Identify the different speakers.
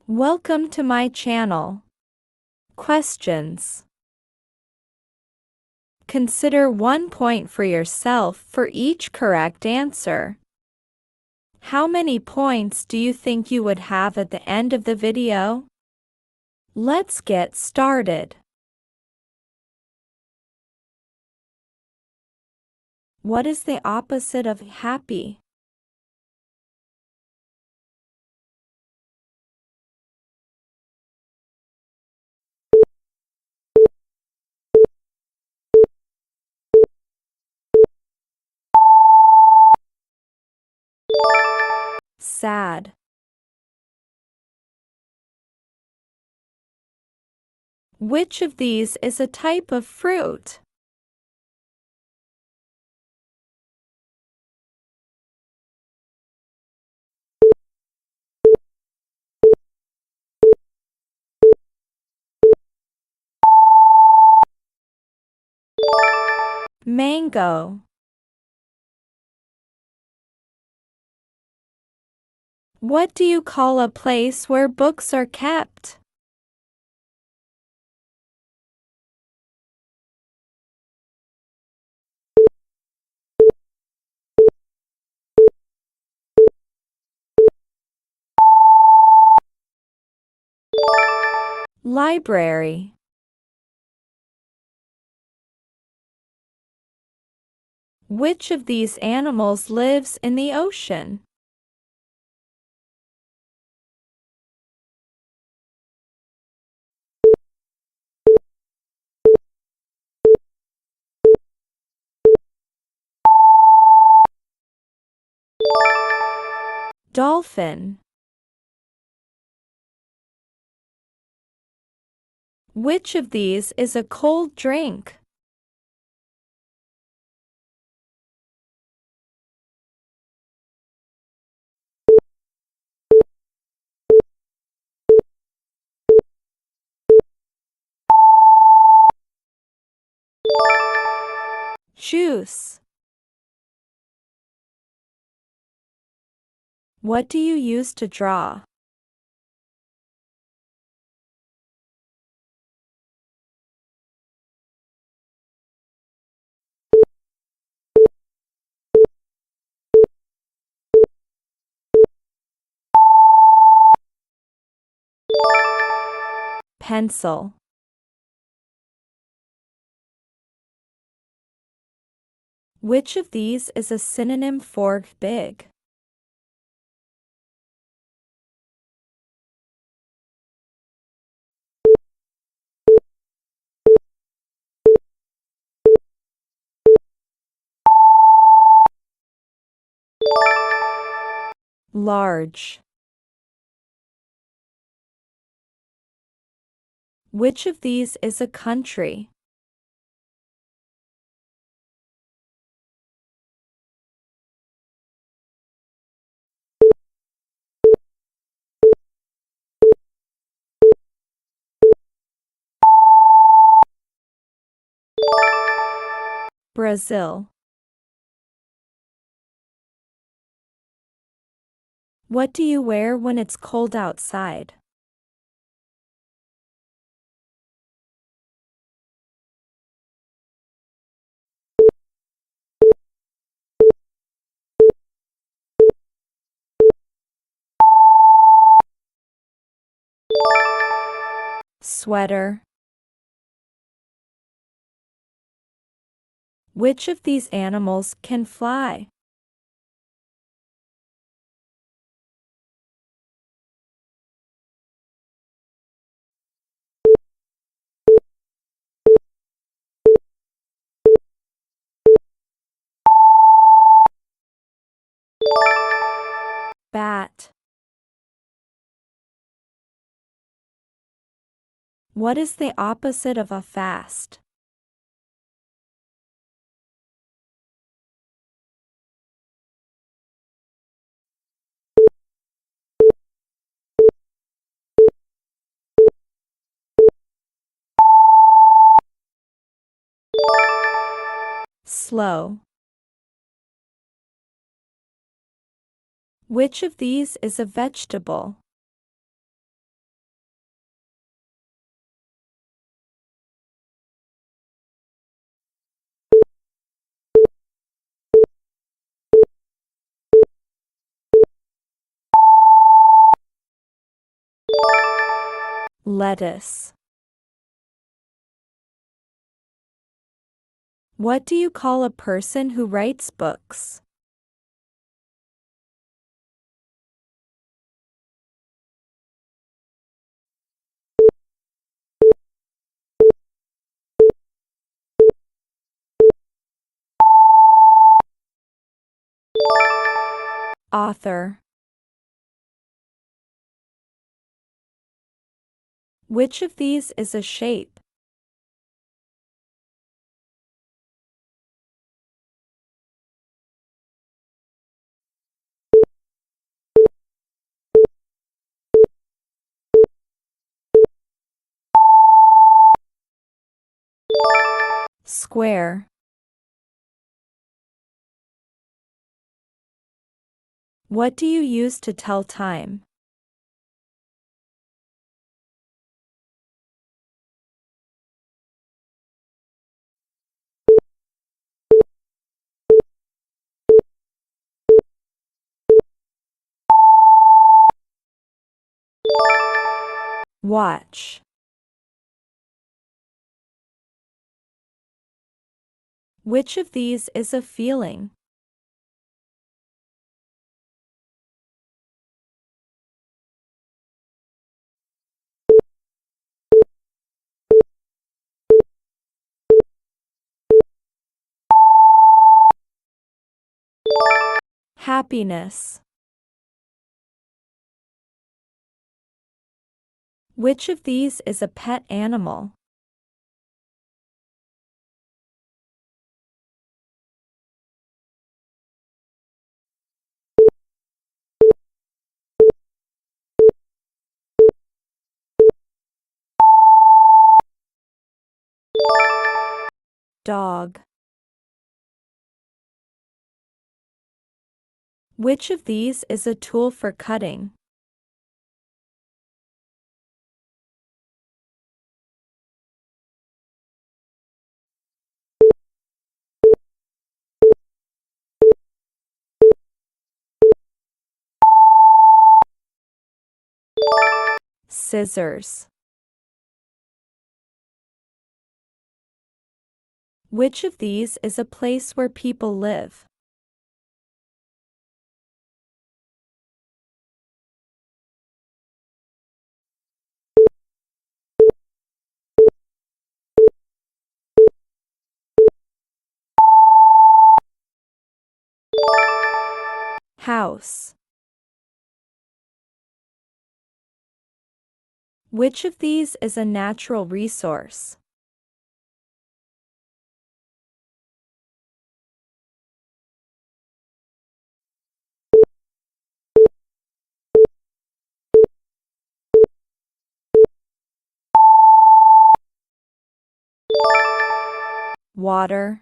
Speaker 1: Welcome to my channel. Questions. Consider 1 point for yourself for each correct answer. How many points do you think you would have at the end of the video? Let's get started. What is the opposite of happy? Sad. Which of these is a type of fruit? Mango. What do you call a place where books are kept? Library. Which of these animals lives in the ocean? Dolphin. Which of these is a cold drink? Juice. What do you use to draw? Pencil. Which of these is a synonym for big? Large. Which of these is a country? Brazil. What do you wear when it's cold outside? Sweater. Which of these animals can fly? Bat. What is the opposite of a fast? Slow. Which of these is a vegetable? Lettuce. What do you call a person who writes books? Author. Which of these is a shape? Square. What do you use to tell time? Watch. Which of these is a feeling? Happiness. Which of these is a pet animal? Dog. Which of these is a tool for cutting? Scissors. Which of these is a place where people live? House. Which of these is a natural resource? Water.